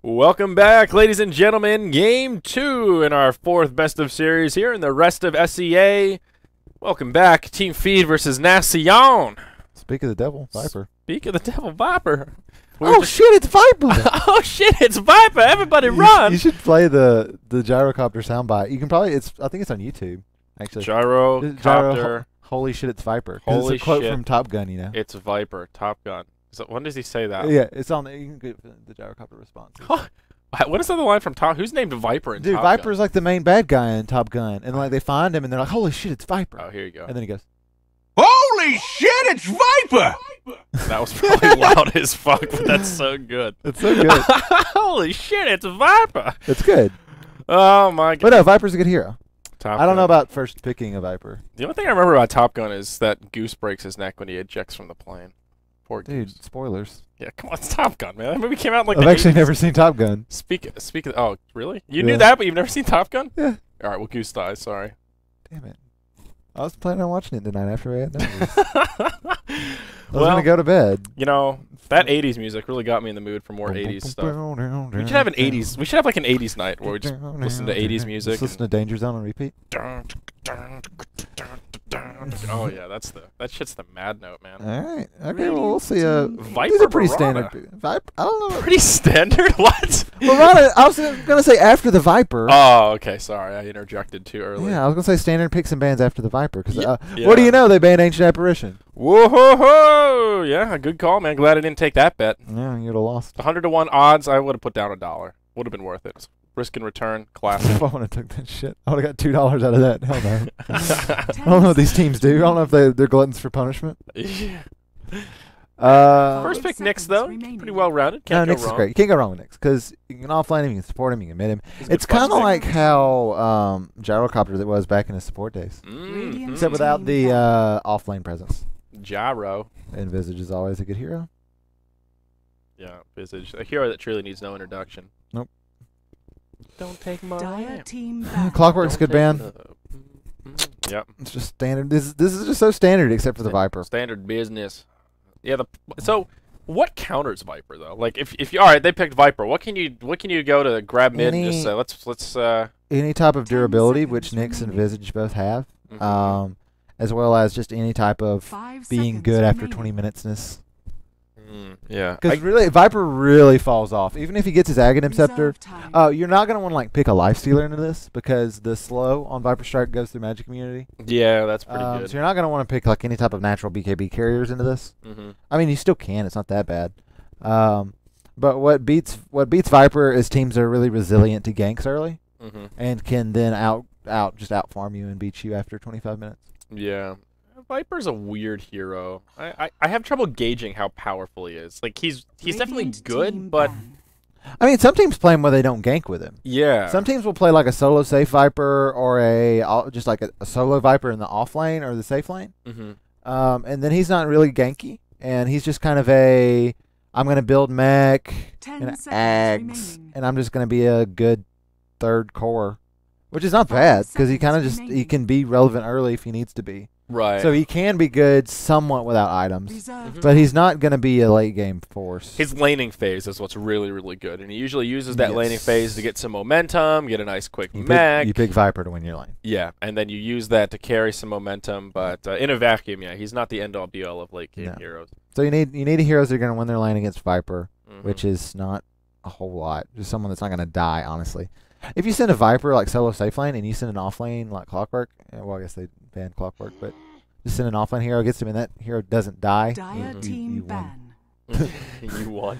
Welcome back, ladies and gentlemen. Game 2 in our 4th best of series here in the rest of SEA. Welcome back, Team Feed versus Naseon. Speak of the devil, Viper. Speak of the devil, Viper. Shit, it's Viper! Oh shit, it's Viper! Everybody run! You should play the gyrocopter soundbite. You can probably I think it's on YouTube, actually. Gyrocopter. Holy shit, it's Viper. Holy it's a quote shit. from Top Gun, you know. It's Viper, Top Gun. So when does he say that? Yeah, it's on. You can get the gyrocopter response. What is the other line from Top? Who's named Viper in Dude, Top Viper's Gun? like the main bad guy in Top Gun, and like they find him, and they're like, "Holy shit, it's Viper!" Oh, here you go. And then he goes, Holy shit, it's Viper! That was probably loud as fuck, but that's so good. "It's so good. Holy shit, it's Viper! It's good." Oh my god. But no, Viper's a good hero. Top I don't know Gun. about first picking a Viper. The only thing I remember about Top Gun is that Goose breaks his neck when he ejects from the plane. Poor Dude, Goose. spoilers. Yeah, come on, it's Top Gun, man. That movie came out in like I've the actually 80s. never seen Top Gun. Speak of, oh, really? You Yeah. knew that, but you've never seen Top Gun? Yeah. All right, well, Goose dies, sorry. Damn it. I was planning on watching it tonight after I had done this. I was Well, gonna go to bed. You know, that 80s music really got me in the mood for more 80s stuff. We should have an 80s. We should have like an 80s night where we just listen to 80s music. Just listen to Danger Zone on repeat. Oh yeah, that shit's the mad note, man. All right. Okay. Well, we'll see. Viper These are pretty Piranha. standard. Viper. I don't know. Pretty standard. What? Piranha. I was gonna say after the Viper. Oh, okay. Sorry, I interjected too early. Yeah, I was gonna say standard picks and bans after the Viper. Because Yeah. what do you know? They banned Ancient Apparition. Whoa! Yeah, good call, man. Glad I didn't take that bet. Yeah, you'd have lost. 100 to 1 odds. I would have put down $1. Would have been worth it. Risk and return, classic. If I would have took that shit, I would have got $2 out of that. Hell no. I don't know what these teams do. I don't know if they're gluttons for punishment. Yeah. Uh, First pick Knicks though, pretty well rounded. No, Can't go Knicks is wrong. great. You can't go wrong with Knicks because you can offlane him, you can support him, you can mid him. He's a good It's kind of flex like how Gyrocopter that was back in his support days, pick. except without the offlane presence. Gyro. And Visage is always a good hero. Yeah, Visage. A hero that truly needs no introduction. Nope. Don't take my Dire team ban. Clockwork's good ban. Yep. It's just standard. This is just so standard, except for the Viper. Standard business. Yeah. So what counters Viper though? Like if you all right, they picked Viper. What can you go to grab mid and just say let's Any type of 10 durability, seconds which Nyx and remaining. Visage both have, Mhm. as well as just any type of 5 being seconds good after remaining. 20 minutesness. yeah. Because really, Viper really falls off. Even if he gets his Aghanim Scepter, Reserve time. you're not going to want to like pick a Life Stealer into this because the slow on Viper Strike goes through Magic Immunity. Yeah, that's pretty So good. you're not going to want to pick like any type of natural BKB carriers into this. Mm-hmm. I mean, you still can. It's not that bad. But what beats Viper is teams that are really resilient to ganks early Mm-hmm. and can then out farm you and beat you after 25 minutes. Yeah. Viper's a weird hero. I have trouble gauging how powerful he is. Like he's definitely Radiant good, team but ban. I mean, some teams play him where they don't gank with him. yeah. Some teams will play like a solo safe Viper or just like a solo Viper in the off lane or the safe lane. Mm-hmm. And then he's not really ganky, and he's just kind of I'm going to build mech 10 and seconds Ags, remaining. and I'm just going to be a good third core, which is not bad because he kind of he can be relevant early if he needs to be. Right. So he can be good somewhat without items, Reserve but he's not going to be a late game force. His laning phase is what's really, really good, and he usually uses that laning Yes. phase to get some momentum, get a nice quick you mech. pick Viper to win your lane. Yeah, and then you use that to carry some momentum, but in a vacuum, yeah, he's not the end-all be-all of late game No. heroes. So you need heroes that are going to win their lane against Viper, Mhm. which is not a whole lot. Just someone that's not going to die, honestly. If you send a Viper like solo safe lane and you send an off lane like Clockwork, well, I guess they banned Clockwork, but just send an off lane hero against him and that hero doesn't die, Dire team you won. ban. You won.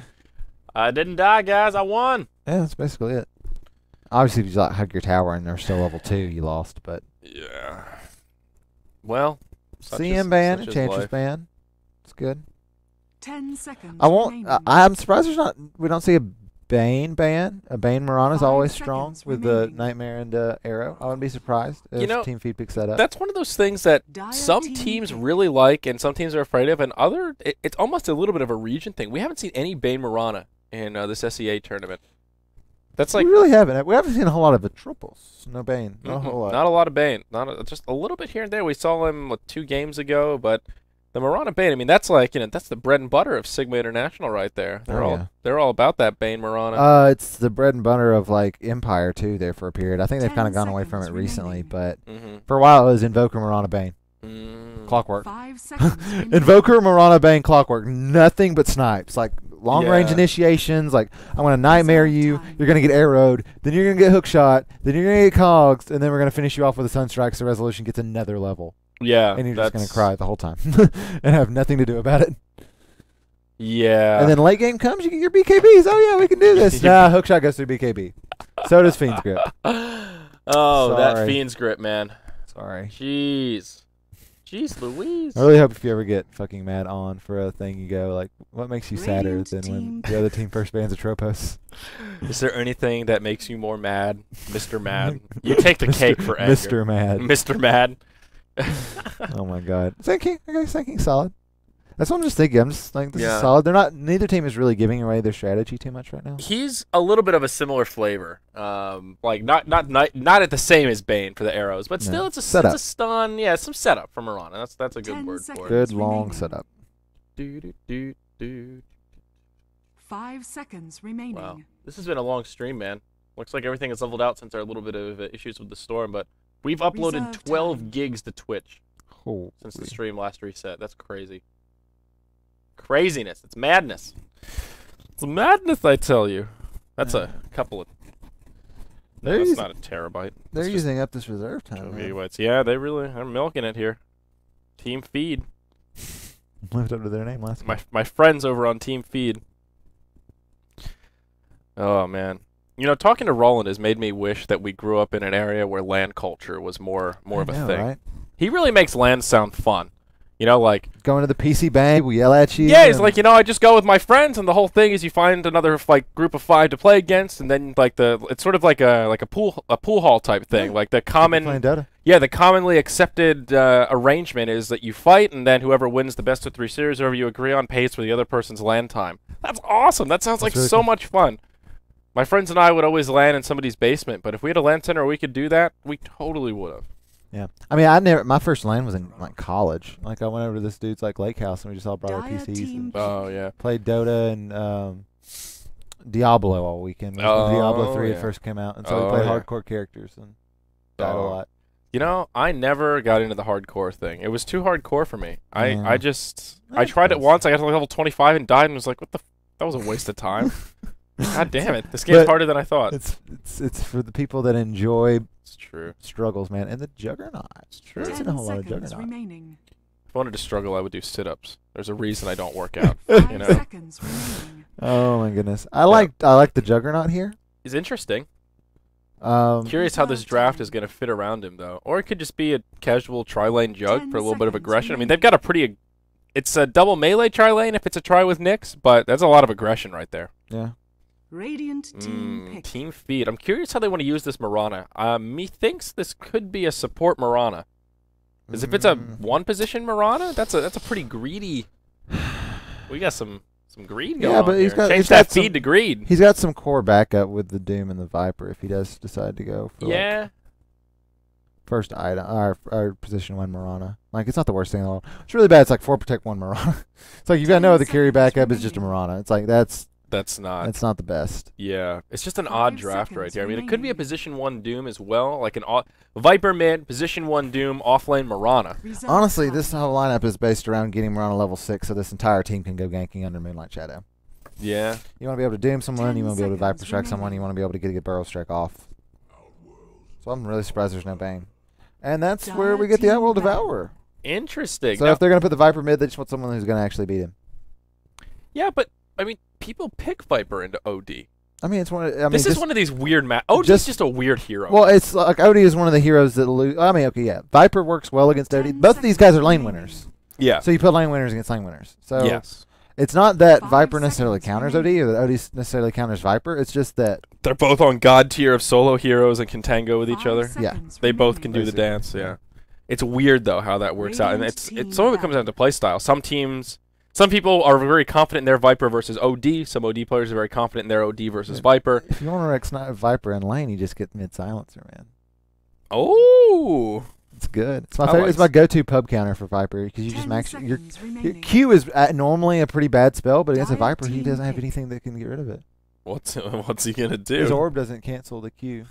I didn't die, guys. I won. Yeah, that's basically it. Obviously, if you like hug your tower and they're still level 2, you lost, but Yeah. Well, CM ban, such is Enchantress life. ban, it's good. 10 seconds I won't. remaining. I'm surprised we don't see a Bane ban. A Bane Mirana is 5 always strong seconds with the remaining. Nightmare and Arrow. I wouldn't be surprised if You know, Team Feed picks that up. That's one of those things that Dire some team teams ban. really like and some teams are afraid of, and it's almost a little bit of a region thing. We haven't seen any Bane Mirana in this SEA tournament. That's like we really haven't. We haven't seen a whole lot of the triples. No Bane. Not a whole lot. not a lot of Bane. Just a little bit here and there. We saw him 2 games ago, but The Marana Bane, I mean, that's like, that's the bread and butter of Sigma International right there. They're all about that Bane Marana. It's the bread and butter of like Empire too. There for a period, I think they've kind of gone away from it recently, but for a while it was Invoker Marana Bane, Clockwork. 5 seconds. Invoker Marana Bane Clockwork, nothing but snipes, like long range initiations. Like I'm gonna nightmare you, you're gonna get arrowed, then you're gonna get hook shot, then you're gonna get cogs, and then we're gonna finish you off with a Sunstrike so resolution gets another level. Yeah, and you're just gonna cry the whole time and have nothing to do about it. Yeah. And then late game comes, you get your BKBs. Oh yeah, we can do this. Nah, hookshot goes through BKB. So does Fiend's Grip. Oh, that Fiend's Grip, man. Sorry. Jeez Louise. I really hope if you ever get fucking mad on for a thing, you go like, what makes you sadder than when the other team first bans a Tropos? Is there anything that makes you more mad, Mr. Mad? You take the cake for anger. Mr. Mad. Mr. Mad. Oh my god. Sand King. Okay, Sand King's solid. That's what I'm just thinking. I'm just like, this is Yeah. solid. Neither team is really giving away their strategy too much right now. He's a little bit of a similar flavor. Like not at the same as Bane for the arrows, but still it's a Setup. It's a stun. Yeah, some setup from Marana. That's a good 10 word for it. Good long remaining. setup. Do, do, do, do. 5 seconds remaining. Wow, this has been a long stream, man. Looks like everything is leveled out since our little bit of issues with the storm, but we've uploaded Reserve 12 time. gigs to Twitch Holy. since the stream last reset. That's crazy. Craziness. It's madness. It's madness, I tell you. That's a couple of... No, They're that's using- not a terabyte. They're It's just using up this reserve time. OV Man. whites. Yeah, they really are milking it here. Team Feed. Lived up to their name last week. My friends over on Team Feed. Oh, man. Talking to Roland has made me wish that we grew up in an area where LAN culture was more of a thing. Right? He really makes LAN sound fun. Like... Going to the PC bang, we yell at you. Yeah, he's and- like, I just go with my friends, and the whole thing is you find another group of 5 to play against, and then it's sort of like a pool hall type thing, Yeah. like the playing common Dota. the commonly accepted arrangement is that you fight, and then whoever wins the best of 3 series, whoever you agree on, pays for the other person's LAN time. That's awesome. That sounds like really so cool. much fun. My friends and I would always LAN in somebody's basement, but if we had a LAN center where we could do that, we totally would have. Yeah, I mean, my first LAN was in like college. Like I went over to this dude's like lake house and we just all brought our Dire PCs team and Oh yeah. played Dota and Diablo all weekend. When Diablo 3 yeah. had first came out, and so we played hardcore characters and died a lot. I never got into the hardcore thing. It was too hardcore for me. Yeah. I tried it once. I got to level 25 and died, and was like, that was a waste of time. God damn it! This game's But harder than I thought. It's for the people that enjoy It's true. struggles, man, and the Juggernaut. It's true. I've 10 seen a whole lot of seconds Juggernaut. remaining. If I wanted to struggle, I would do sit-ups. There's a reason I don't work out. 5 You know. seconds remaining. Oh my goodness, I like the Juggernaut here. It's interesting. Um, Curious how this draft is going to fit around him, though. Or it could just be a casual tri-lane jug 10 for a little bit of seconds aggression. I mean, remaining. they've got a pretty... It's a double melee tri-lane if it's a tri with Nyx, but that's a lot of aggression right there. yeah. Radiant team pick. Team Feed. I'm curious how they want to use this Marana. Methinks this could be a support Marana. Because if it's a one-position Marana, that's a pretty greedy... We got some greed going Yeah, on but he's here. got- Change he's that got some- feed to greed. He's got some core backup with the Doom and the Viper if he does decide to go for like, Yeah. first item or position 1 Marana. Like it's not the worst thing in the world. It's really bad. It's like 4 protect 1 Marana. It's like you've got 10 no other carry seconds backup. It's just a remaining. Marana. It's like that's not the best. Yeah, it's just an 5 odd draft right seconds here. I mean, it could be a remaining. position 1 Doom as well, like an Viper mid, position 1 Doom, offlane Marana. Reserve Honestly, time. this whole lineup is based around getting Marana level 6, so this entire team can go ganking under Moonlight Shadow. Yeah. You want to be able to Doom someone. 10 You want to be able to Viper seconds strike someone. You remaining. want to be able to get a Burrow strike off. So I'm really surprised there's no Bane. And that's where we get the Dire Outworld team Devourer. Interesting. So Now- if they're going to put the Viper mid, they just want someone who's going to actually beat him. yeah, but I mean, people pick Viper into OD. I mean, it's one. This is one of these weird OD's just a weird hero. Well, it's like Odie is one of the heroes that lose. I mean, okay, yeah. Viper works well against Odie. 10 Both of these guys are lane seconds winners. yeah. So you put lane winners against lane winners. So Yes. it's not that 5 Viper necessarily seconds counters remaining. Odie or that Odie necessarily counters Viper. It's just that They're both on god tier of solo heroes and can tango with each 5 other. Yeah. seconds They both can do remaining. the dance, yeah. It's weird though how that works out, and Radiant it's team some of it comes down to play style. Some people are very confident in their Viper versus OD. Some OD players are very confident in their OD versus Viper. if you want to Rex Viper in lane, you just get mid silencer, man. Oh, It's good. It's my I favorite. like It's my go-to pub counter for Viper because you just 10 max your seconds remaining. Q is normally a pretty bad spell, but against a Dire Viper, he team doesn't have pick. anything that can get rid of it. What's he gonna His do? orb doesn't cancel the Q.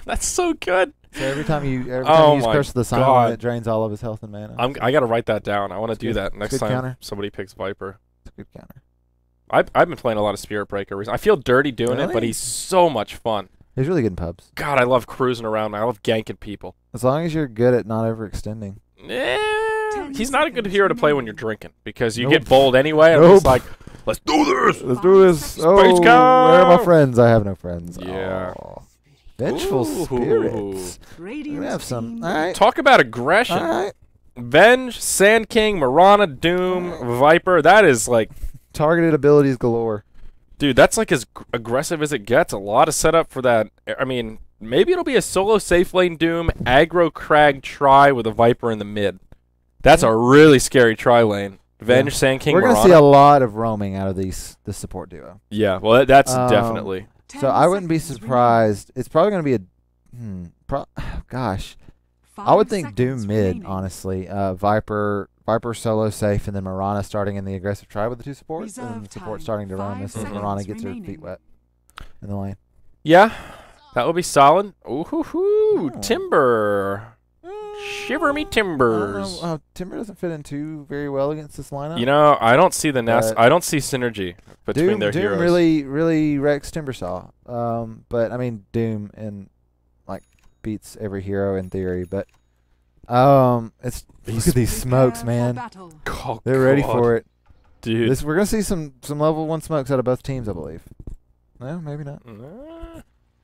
That's so good. So every time you use my Curse of the Silent, God. it drains all of his health and mana. I gotta write that down. I want to do good. that It's next good time counter. somebody picks Viper. It's a good counter. I've been playing a lot of Spirit Breaker recently. I feel dirty doing it, but Really? he's so much fun. He's really good in pubs. God, I love cruising around. I love ganking people. As long as you're good at not overextending. He's not a good hero to play when you're drinking because you Nope. get bold anyway. And Nope. it's like, let's do this. Let's do this. Space Oh, Cow! where are my friends? I have no friends. Yeah. Aw. Vengeful Ooh. spirits. We're Radiant gonna have some. team All right. Talk about aggression. All right. Venge, Sand King, Marana, Doom, Viper. That is like, Targeted abilities galore. dude, that's like as aggressive as it gets. A lot of setup for that. I mean, maybe it'll be a solo safe lane Doom, aggro Crag try with a Viper in the mid. That's a really scary tri lane. Venge, Yeah. Sand King, We're gonna Marana. see a lot of roaming out of this support duo. Yeah, well, that's Um, definitely. So I wouldn't be surprised. It's probably gonna be a. Gosh, I would think Doom mid, honestly. Viper solo safe, and then Marana starting in the aggressive try with the two supports, and Reserve the support time. starting to roam 5 as soon as seconds Marana gets her remaining. feet wet in the lane. Yeah, that would be solid. Ooh, hoo, hoo. Oh. Timber. Shiver me I don't timbers. know, Timber doesn't fit in too very well against this lineup. You know, I don't see the But I don't see synergy between Doom, their Doom heroes. really wrecks Timbersaw. But I mean Doom and like beats every hero in theory. But it's look at these smokes, man. Oh, They're ready God. for it. Dude. We're gonna see some level 1 smokes out of both teams, I believe. No, maybe not.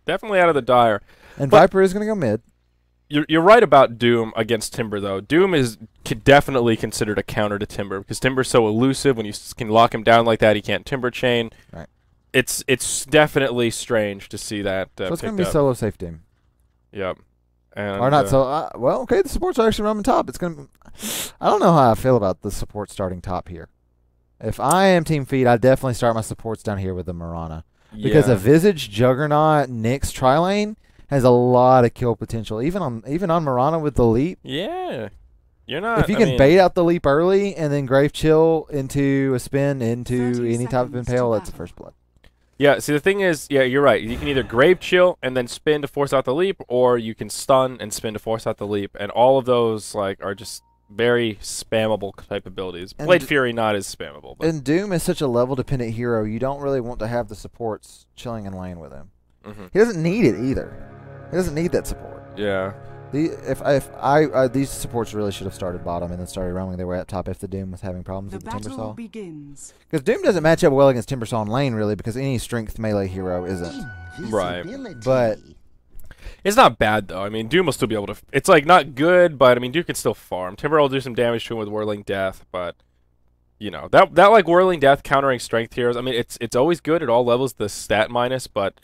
Definitely out of the dire. And But- Viper is gonna go mid. You're right about Doom against Timber, though. Doom is definitely considered a counter to Timber because Timber's so elusive. When you can lock him down like that, he can't Timber chain. Right. It's definitely strange to see that So it's gonna picked be up. solo safe Doom. Yep. And, Or not so. Well, okay, the supports are actually roaming top. It's gonna. I don't know how I feel about the support starting top here. If I am Team Feed, I definitely start my supports down here with the Marana because yeah. a Visage, Juggernaut, Nyx tri-lane has a lot of kill potential. Even on Marana with the leap. Yeah. You're not. If you can bait out the leap early and then Grave Chill into a spin into 30 any type of seconds impale, to that's a battle. first blood. Yeah, see, the thing is, yeah, you're right. You can either Grave Chill and then spin to force out the leap, or you can stun and spin to force out the leap. And all of those like are just very spammable type abilities. And Blade Fury not as spammable. But, And Doom is such a level-dependent hero, you don't really want to have the supports chilling in lane with him. Mhm. He doesn't need it either. He doesn't need that support. Yeah. These supports really should have started bottom and then started roaming their way up top if the Doom was having problems The with the battle Timbersaw. begins. Because Doom doesn't match up well against Timbersaw in lane really because any strength melee hero isn't. Right. But It's not bad though. I mean, Doom will still be able to. It's like not good, but I mean, Doom can still farm. Timber will do some damage to him with Whirling Death, but you know that like Whirling Death countering strength heroes. I mean, it's always good at all levels. The stat minus, but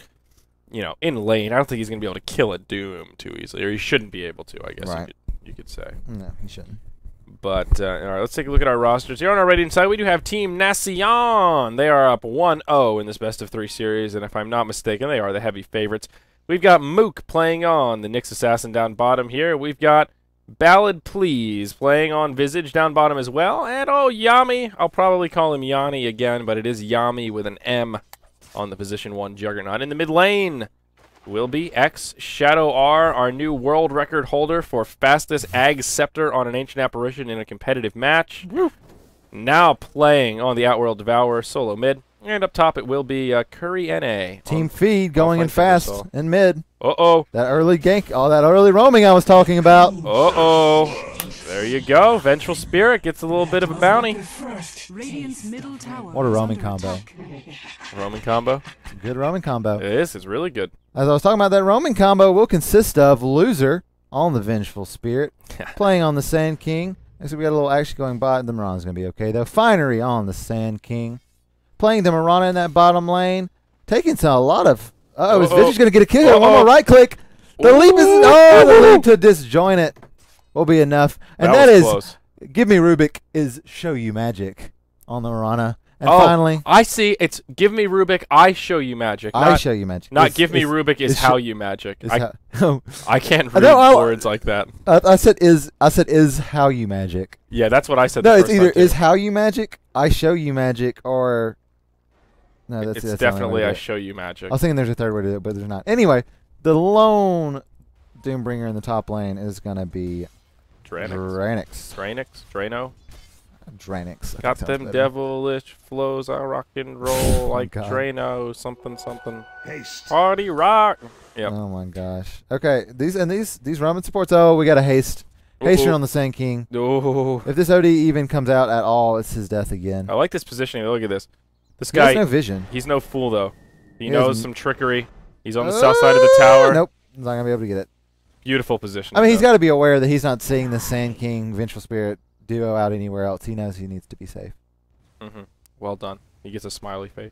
you know, in lane, I don't think he's gonna be able to kill a Doom too easily, or he shouldn't be able to. I guess Right. you could say. no, he shouldn't. But all right, let's take a look at our rosters. Here on our Radiant side, we do have Team Naseon. They are up 1-0 in this best-of-3 series, and if I'm not mistaken, they are the heavy favorites. We've got Mook playing on the Nyx Assassin down bottom here. We've got Ballad Please playing on Visage down bottom as well. And, oh, Yami. I'll probably call him Yanni again, but it is Yami with an M on the position 1 Juggernaut. In the mid lane will be X Shadow R, our new world record holder for fastest Ag Scepter on an Ancient Apparition in a competitive match. Now playing on the Outworld Devourer solo mid. And up top it will be Curry NA. Team Feed going in offline fast Timbersaw. in mid. Uh-oh. That early gank, all that early roaming I was talking about. Uh-oh. There you go. Vengeful Spirit gets a little bit of a bounty. Radiant's middle tower. What a is roaming under combo. attack. Roman combo. Good roaming combo. It is. It's really good. As I was talking about, that roaming combo will consist of Loser on the Vengeful Spirit, playing on the Sand King. So we got a little action going by. The Marana's going to be okay, though. Finery on the Sand King. Playing the Marana in that bottom lane. Taking a lot of... Oh, is Visage going to get a kill? One more right click. The leap is... Oh, the leap to disjoint it will be enough. And that was is... close. Give me Rubik is Show You Magic on the Marana. And oh, finally, I see. It's give me Rubik, I show you magic. I show you magic. Not give me Rubik is how you magic. I can't read words like that. I said is how you magic. Yeah, that's what I said. No, it's either is how you magic, I show you magic, or no. That's definitely I show you magic. I was thinking there's a third way to do it, but there's not. Anyway, the lone Doombringer in the top lane is gonna be Draenix. Draenix. Got them devilish flows. I rock and roll like Drano. Something. Haste. Party rock. Yep. Oh my gosh. Okay, these Roman supports. Oh, we got a haste. Haste on the Sand King. Oh. If this OD even comes out at all, it's his death again. I like this positioning. Look at this. This He guy. has no vision. He's no fool though. He knows some trickery. He's on the south side of the tower. Nope. He's not gonna be able to get it. Beautiful position. I mean, he's got to be aware that he's not seeing the Sand King Vengeful Spirit duo out anywhere else. He knows he needs to be safe. Well done. He gets a smiley face.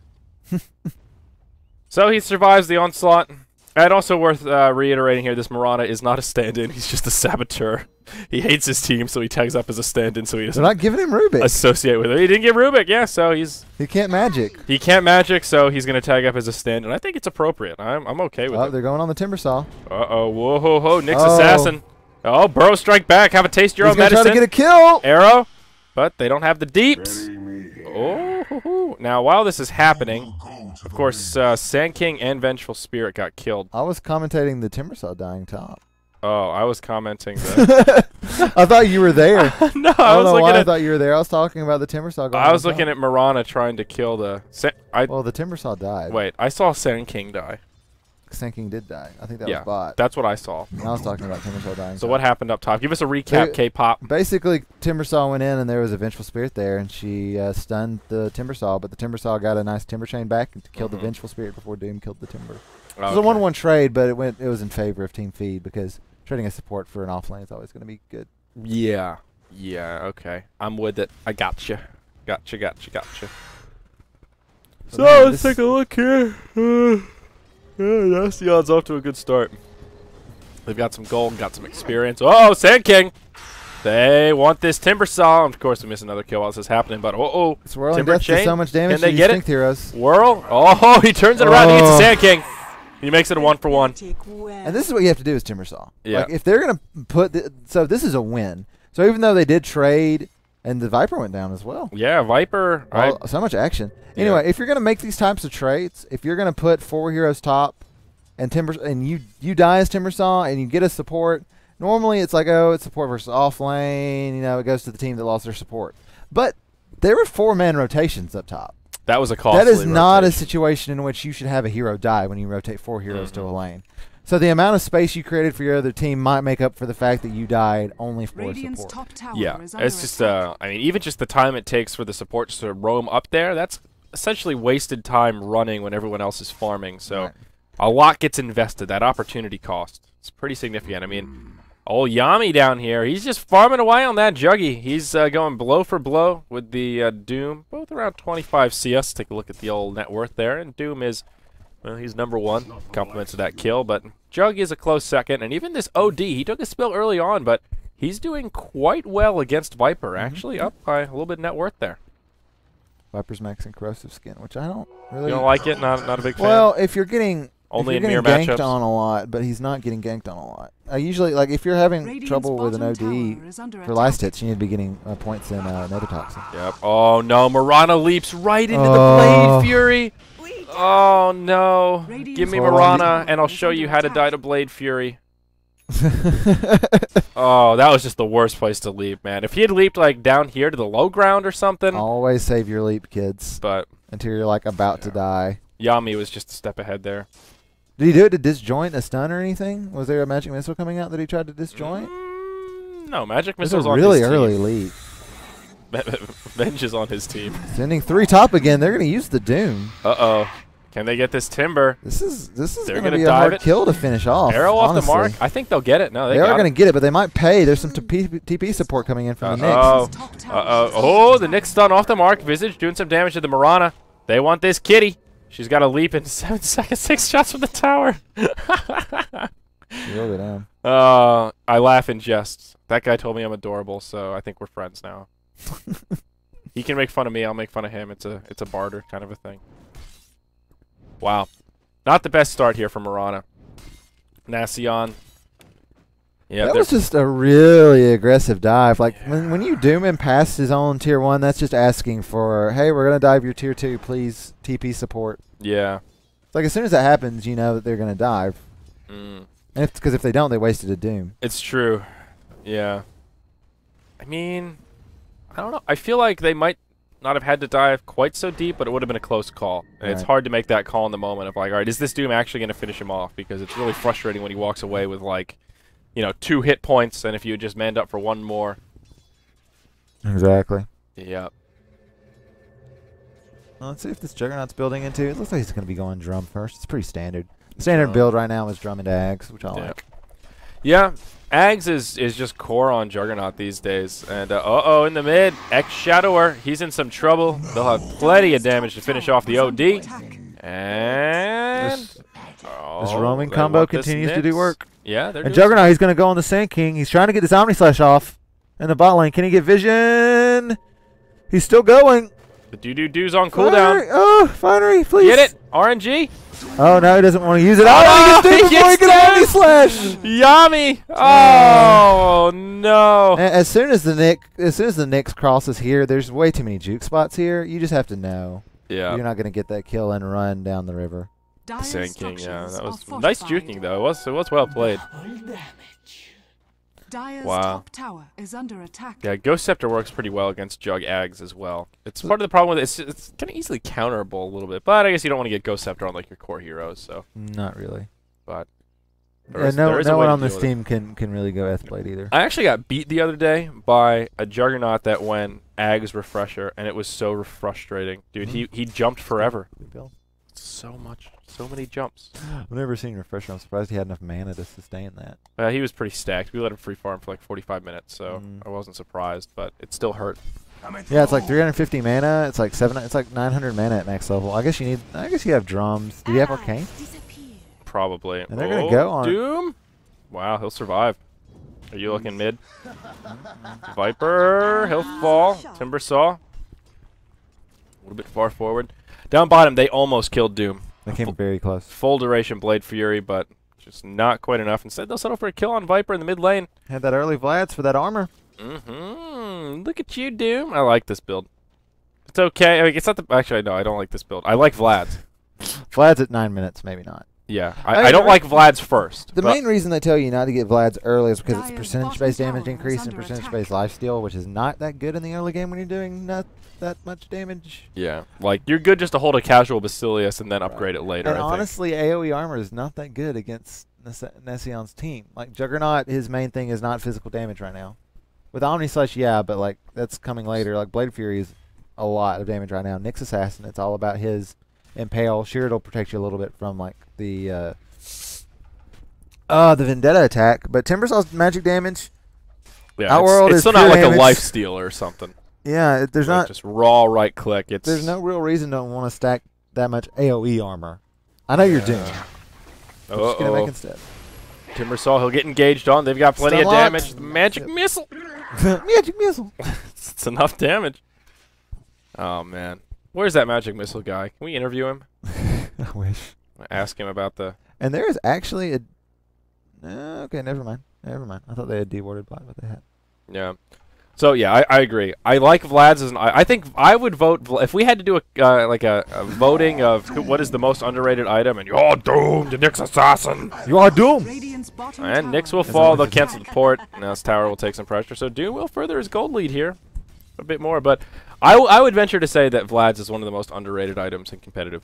So he survives the onslaught. And also worth reiterating here, this Mirana is not a stand-in. He's just a saboteur. He hates his team, so he tags up as a stand-in, so he doesn't They're not giving him Rubik. associate with it. He didn't get Rubik, yeah, so He can't magic. he can't magic, so he's going to tag up as a stand-in. I think it's appropriate. I'm okay with it. They're going on the Timber Saw. Uh-oh, whoa-ho-ho, Nick's assassin. Oh, Burrow strike back. Have a taste of your own medicine. He's going to try to get a kill. Arrow, but they don't have the deeps. Oh, now while this is happening, of course, Sand King and Vengeful Spirit got killed. I was commentating the Timber Saw dying top. Oh, I was commenting that. I thought you were there. No, I don't know why I thought you were there. I was talking about the Timber Saw going I was looking at Mirana trying to kill the... Well, the Timber Saw died. Wait, I saw Sand King die. Sand King did die. I think that was bot. That's what I saw. And I was talking about Timber Saw dying. So what happened up top? Give us a recap, K-pop. Basically, Timber Saw went in, and there was a Vengeful Spirit there, and she stunned the Timber Saw, but the Timber Saw got a nice Timber Chain back and killed the Vengeful Spirit before Doom killed the Timber. It was a 1-1 trade, but it was in favor of Team Feed because trading a support for an offlane is always going to be good. Yeah. Yeah, okay. I'm with it. I gotcha. Gotcha. So let's take a look here. Naseon's off to a good start. They've got some gold, got some experience. Oh, Sand King! They want this Timber Saw. Of course, we miss another kill while this is happening, but Swirling Timber Death Chain. does so much damage Can they to get Strength Heroes. Whirl. Oh, he turns it around and gets the Sand King. He makes it a 1-for-1. And this is what you have to do is Timber Saw. Yeah. Like, if they're going to put... so this is a win. So even though they did trade, and the Viper went down as well. Yeah, Viper. So much action. Anyway, if you're going to make these types of trades, if you're going to put 4 heroes top and you die as Timber Saw and you get a support, normally it's like, oh, it's support versus off lane. You know, it goes to the team that lost their support. But there were 4-man rotations up top. That was a costly That is not a rotation. situation in which you should have a hero die when you rotate 4 heroes to a lane. So the amount of space you created for your other team might make up for the fact that you died only for Radiant's support. top tower Yeah, is under it's just, attack. I mean, even just the time it takes for the supports to roam up there, that's essentially wasted time running when everyone else is farming. So a lot gets invested. That opportunity cost. It's pretty significant. I mean, old Yami down here, he's just farming away on that Juggy. He's going blow for blow with the Doom, both around 25 CS. Take a look at the old net worth there, and Doom is, well, he's #1. Compliments to that kill, but Jug is a close second. And even this OD, he took a spill early on, but he's doing quite well against Viper, actually up by a little bit of net worth there. Viper's maxing Corrosive Skin, which I don't really... You don't like it? Not a big fan? Well, if you're getting... Only if in you're mirror getting ganked matchups? on a lot, but he's not getting ganked on a lot. I usually, like, if you're having Radiant's trouble with an bottom OD tower is under for last attack. hits, you need to be getting points in Nether Toxin. Yep. Oh, no. Mirana leaps right into the Blade Fury. Oh, no. Give me Mirana, and I'll show you how to die to Blade Fury. Oh, that was just the worst place to leap, man. If he had leaped, like, down here to the low ground or something. Always save your leap, kids, But until you're, like, about to die. Yami was just a step ahead there. Did he do it to disjoint a stun or anything? Was there a magic missile coming out that he tried to disjoint? No, Magic It was Missile's a on really his early team. leap. Venge is on his team. Sending 3 top again. They're going to use the Doom. Uh-oh. Can they get this Timber? This is They're going to gonna be a dive hard it. kill to finish off. Arrow off the honestly. mark? I think they'll get it. No, They are going to get it, but they might pay. There's some TP support coming in from the Knicks. Oh, Top tower is oh, the Knicks stun off the mark. Visage doing some damage to the Mirana. They want this kitty. She's got a leap in 7 seconds. 6 shots from the tower. You'll go down. I laugh in jest. That guy told me I'm adorable, so I think we're friends now. He can make fun of me. I'll make fun of him. It's a barter kind of a thing. Wow. Not the best start here for Marana. Naseon. Yeah, that was just a really aggressive dive. Like, when you doom him past his own tier 1, that's just asking for, hey, we're going to dive your tier 2. Please, TP support. Yeah. Like, as soon as that happens, you know that they're going to dive. Because if they don't, they wasted a doom. It's true. Yeah. I mean, I don't know. I feel like they might not have had to dive quite so deep, but it would have been a close call. And it's hard to make that call in the moment of like, all right, is this doom actually going to finish him off? Because it's really frustrating when he walks away with like, you know, 2 hit points, and if you just manned up for 1 more. Exactly. Yeah. Well, let's see if this Juggernaut's building into. It looks like he's going to be going drum first. It's pretty standard. Standard build right now is drum and Ags, which I like. Yeah. Ags is just core on Juggernaut these days. And, uh-oh, in the mid, X-Shadower. He's in some trouble. They'll have plenty of damage to finish off the OD. And... This roaming combo continues to do work. Yeah, they're and Juggernaut, he's going to go on the Sand King. He's trying to get this Omni Slash off in the bot lane. Can he get vision? He's still going. The do-do-do's on cooldown. Oh, Finery, please. Get it. RNG. Oh, no, he doesn't want to use it. Oh, he gets before he can Omni Slash. Yami. Oh, no. As soon as the Nyx crosses here, there's way too many juke spots here. You just have to know. Yeah. You're not going to get that kill and run down the river. Sand King, yeah, that was nice juking though. It was well played. Wow. Top tower is under attack. Yeah, Ghost Scepter works pretty well against Jug Ags as well. It's part of the problem with it. It's kind of easily counterable a little bit, but I guess you don't want to get Ghost Scepter on like your core heroes. So not really. But no one on this team can really go Blade either. I actually got beat the other day by a Juggernaut that went Ags Refresher, and it was so frustrating, dude. He jumped forever. So many jumps. I've never seen Refresher. I'm surprised he had enough mana to sustain that. He was pretty stacked. We let him free farm for like 45 minutes, so I wasn't surprised, but it still hurt. Yeah, it's like 350 mana. It's like 900 mana at max level. I guess you have drums. Do you have Arcane? Probably. And they're gonna go on Doom. Wow, he'll survive. Are you looking mid? Viper, he'll fall. Timber Saw. A little bit far forward. Down bottom, they almost killed Doom. They came very close. Full duration Blade Fury, but just not quite enough. Instead, they'll settle for a kill on Viper in the mid lane. Had that early Vlads for that armor. Look at you, Doom. I like this build. It's okay. I mean, it's not the... Actually, no, I don't like this build. I like Vlad's. Vlad's at 9 minutes, maybe not. Yeah, I don't like Vlad's first. The main reason they tell you not to get Vlad's early is because it's percentage-based damage increase and percentage-based lifesteal, which is not that good in the early game when you're doing not that much damage. Yeah, like you're good just to hold a casual Basilius and then upgrade it later. And honestly, AoE armor is not that good against Naseon's team. Like Juggernaut, his main thing is not physical damage right now. With Omni Slash, yeah, but like that's coming later. Like Blade Fury is a lot of damage right now. Nyx Assassin, it's all about his Impale. Sheared will protect you a little bit from like the Vendetta attack, but Timbersaw's magic damage. Yeah, Outworld it's is still not like damage. a lifesteal or something. Yeah, there's like not just raw right click. There's no real reason to want to stack that much AoE armor. I know you're doomed. Just gonna make instead. Timbersaw, he'll get engaged on. They've got plenty of damage. Magic missile. Magic missile. It's enough damage. Oh man, where's that magic missile guy? Can we interview him? I wish. Ask him about the. And there is actually a. Okay, never mind. Never mind. I thought they had dewarded bot, but they had. Yeah. So yeah, I agree. I like Vlad's as I think I would vote if we had to do a like a voting of what is the most underrated item, and you're doomed, Nyx Assassin. You are doomed. And Nyx will fall. They'll cancel the port. Now this tower will take some pressure. So Doom will further his gold lead here a bit more. But I would venture to say that Vlad's is one of the most underrated items in competitive.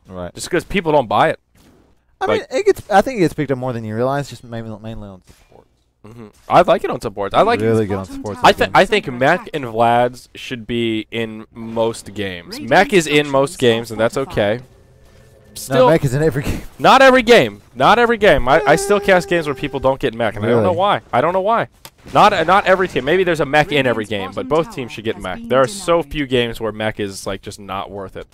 Right. Just because people don't buy it. I mean, I think it gets picked up more than you realize, just mainly on support. I like it on supports. I like really good on supports. I think Mech and Vlad's should be in most games. Mech is in most games, and that's okay. Still, no, Mech is in every game. Not every game. Not every game. I still cast games where people don't get Mech, and really? I don't know why. I don't know why. Not every team. Maybe there's a Mech in every game, but both teams should get Mech. There are so few games where Mech is like just not worth it.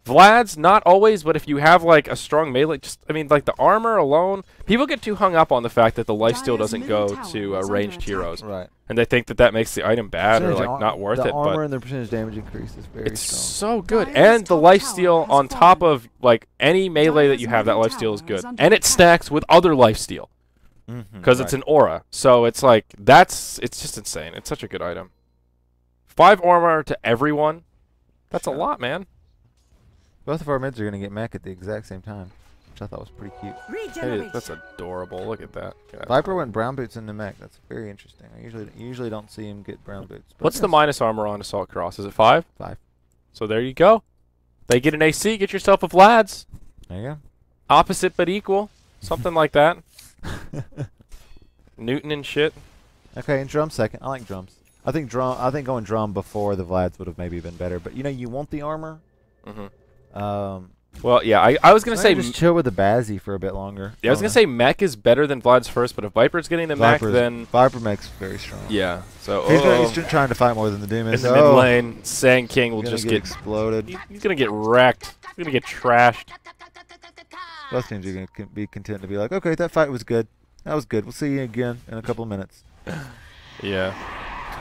Vlad's not always, but if you have like a strong melee, I mean, like the armor alone, people get too hung up on the fact that the lifesteal doesn't go to ranged heroes, Right. and they think that that makes the item bad or like not worth it. The armor But and the percentage damage increase is very it's strong. so good, and the lifesteal on top of like any melee that you have, that lifesteal is good, and it stacks with other lifesteal because it's an aura. So it's like it's just insane. It's such a good item. 5 armor to everyone. That's a lot, man. Both of our mids are going to get mech at the exact same time, which I thought was pretty cute. Hey, that's adorable. Look at that. Yeah. Viper went brown boots into mech. That's very interesting. I usually don't see him get brown boots. What's the minus armor on Assault Cross? Is it 5? 5. So there you go. They get an AC. Get yourself a Vlad's. There you go. Opposite but equal. Something like that. Newton and shit. Okay, and drum second. I like drums. I think going drum before the Vlads would have maybe been better. But you know, you want the armor. Well, yeah, I was gonna say just chill with the Bazzy for a bit longer. Yeah, I was gonna say mech is better than Vlad's first, but if Viper's getting the mech, then Viper mech's very strong. yeah. So he's trying to fight more than the Doom is. in the mid lane, Sand King will just get exploded. He's gonna get wrecked. He's gonna get trashed. Both teams are gonna be content to be like, okay, that fight was good. That was good. We'll see you again in a couple of minutes. Yeah.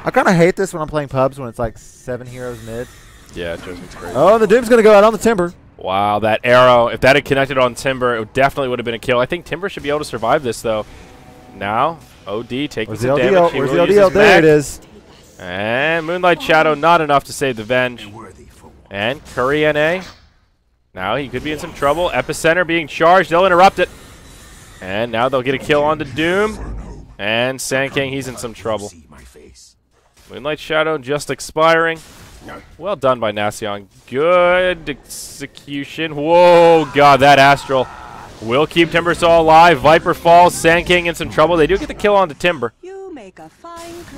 I kind of hate this when I'm playing pubs when it's like 7 heroes mid. Yeah, it drives me crazy. Oh, the Doom's gonna go out on the Timber. Wow, that arrow. If that had connected on Timber, it definitely would have been a kill. I think Timber should be able to survive this, though. Now, OD taking some damage. Where's the LDL? There it is. And Moonlight Shadow, not enough to save the Venge. And Curry NA. Now he could be in some trouble. Epicenter being charged. They'll interrupt it. And now they'll get a kill on the Doom. And Sand King, he's in some trouble. Moonlight Shadow just expiring. Well done by Naseon. Good execution. Whoa, God, that Astral will keep Timbersaw alive. Viper falls. Sand King in some trouble. They do get the kill on the Timber.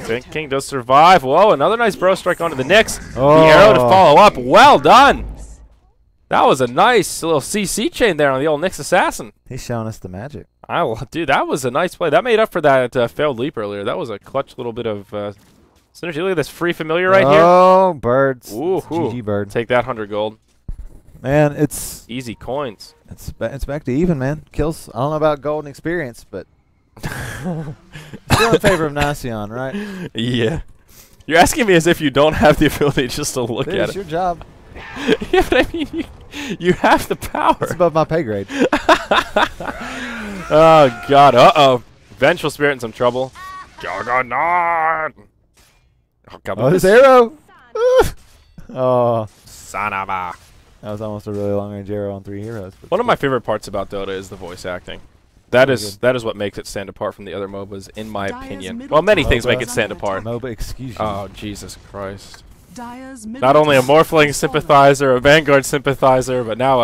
Sand King does survive. Whoa, another nice bro strike onto the Nyx. Oh. The arrow to follow up. Well done. That was a nice little CC chain there on the old Nyx Assassin. He's showing us the magic. Dude, that was a nice play. That made up for that failed leap earlier. That was a clutch little bit of synergy. Look at this free familiar right here. Oh, birds. Ooh, GG bird. Take that 100 gold. Man, it's Easy coins. it's back to even, man. Kills. I don't know about gold and experience, but still in favor of Naseon, right? Yeah. You're asking me as if you don't have the ability just to look Dude, at it's it. your job. Yeah, but I mean, you have the power. It's above my pay grade. Oh, God. Uh-oh. Vengeful Spirit in some trouble. Juggernaut. Oh, God. Oh, this arrow. Oh, Son of a. that was almost a really long-range arrow on 3 heroes. One of my favorite parts about Dota is the voice acting. That is what makes it stand apart from the other MOBAs, in my opinion. Well, many things make it stand apart. MOBA, excuse you. Oh, Jesus Christ. Not only a Morphling sympathizer, a Vanguard sympathizer, but now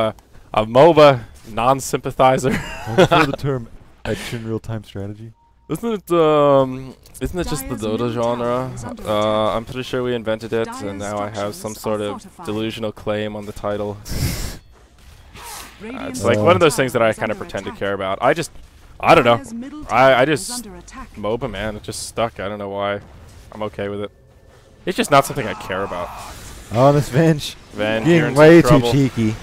a MOBA non-sympathizer. For the term action real-time strategy. Isn't it just the Dota genre? I'm pretty sure we invented it, and now I have some sort of delusional claim on the title. It's like one of those things that I kind of pretend to care about. I don't know. I just MOBA, man. It just stuck. I don't know why. I'm okay with it. It's just not something I care about. Oh, this Venge. Venge getting way too cheeky.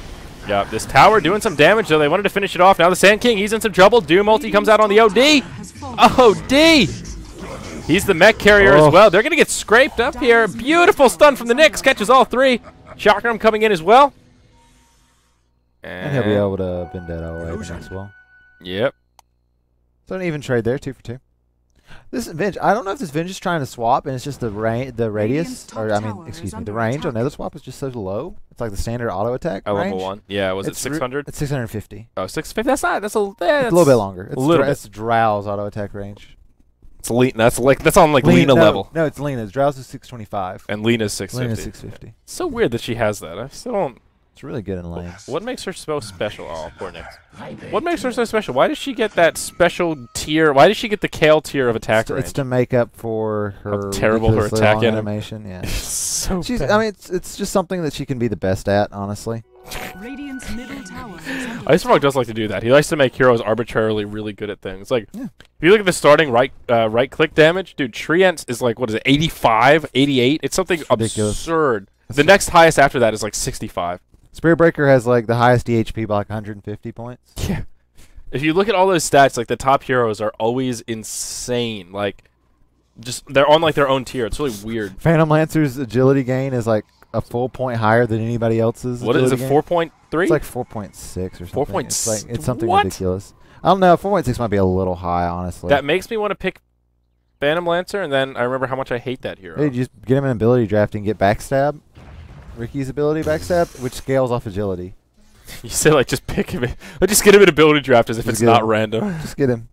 Yeah, this tower doing some damage, though. They wanted to finish it off. Now the Sand King, he's in some trouble. Doom ulti comes out on the OD. OD! He's the mech carrier as well. They're going to get scraped up here. Beautiful stun from the Nyx. Catches all 3. Chakram coming in as well. And he'll be able to bend that all the way as well. Yep. So an even trade there, 2 for 2. This Venge, I don't know if this Venge is trying to swap and it's just the radius, or I mean, excuse me, the range on the other swap is just so low. It's like the standard auto attack range. Level 1. Yeah, was it 600? It's 650. Oh, 650. That's not. That's a. It's a little bit longer. It's little Drow's auto attack range. It's that's on like Lena level. No, it's Lena's. Drow's is 625. And Lena's 650. Lena's 650. It's so weird that she has that. I still don't. It's really good in lane. What makes her so special? Oh, poor Nyx. What makes her so special? Why does she get that special tier? Why does she get the Kale tier of attack range? It's to make up for her how terrible her attack animation. Yeah. So she's. bad. I mean, it's just something that she can be the best at, honestly. Radiant's middle tower Icefrog does like to do that. He likes to make heroes arbitrarily really good at things. Like, if you look at the starting right click damage, dude, Treant is like, what is it, 85, 88? It's something ridiculous. absurd. The next highest after that is like 65. Spirit Breaker has like the highest DHP by like 150 points. Yeah. If you look at all those stats, like the top heroes are always insane. Like, just they're on like their own tier. It's really weird. Phantom Lancer's agility gain is like a full point higher than anybody else's. What is it? gain. 4.3? It's like 4.6 or something. 4.6. It's something What? ridiculous. I don't know. 4.6 might be a little high, honestly. That makes me want to pick Phantom Lancer, and then I remember how much I hate that hero. Hey, just get him an ability draft and get Backstab. Ricky's ability Backstab, which scales off agility. You say like just pick him. Just get him an ability draft as if Just it's get not him. random. Just get him.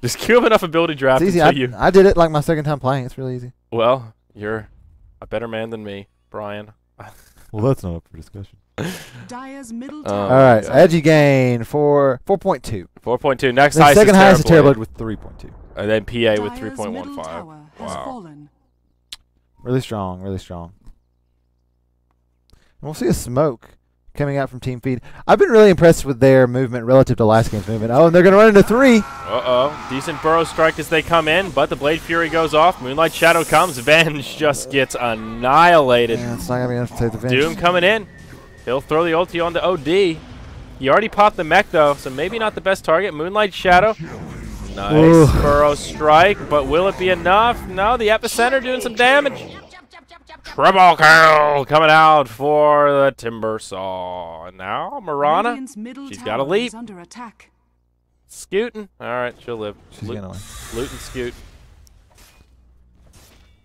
Just queue him enough ability draft It's easy. until you. I did it like my second time playing. It's really easy. Well, you're a better man than me, Brian. Well, that's not up for discussion. Dire's middle Oh, tower. All right, yeah. edgy gain for 4.2. 4.2. Next The highest second highest is Terrorblade. Terrorblade with 3.2. And then PA with Dire's middle 3.15. tower has Wow. fallen. Really strong, really strong. And we'll see a smoke coming out from Team Feed. I've been really impressed with their movement relative to last game's movement. Oh, and they're going to run into 3. Uh-oh. Decent burrow strike as they come in, but the Blade Fury goes off. Moonlight Shadow comes. Venge just gets annihilated. Yeah, it's not going to be enough to take the Venge. Doom coming in. He'll throw the ulti on the OD. He already popped the mech, though, so maybe not the best target. Moonlight Shadow. Nice Ooh. burrow strike, but will it be enough? No, the epicenter doing some damage. Triple kill coming out for the Timber Saw. And now Marana, Radiant's middle she's tower got a leap. is under attack. scooting. All right, she'll live. She's going to win. Loot and scoot.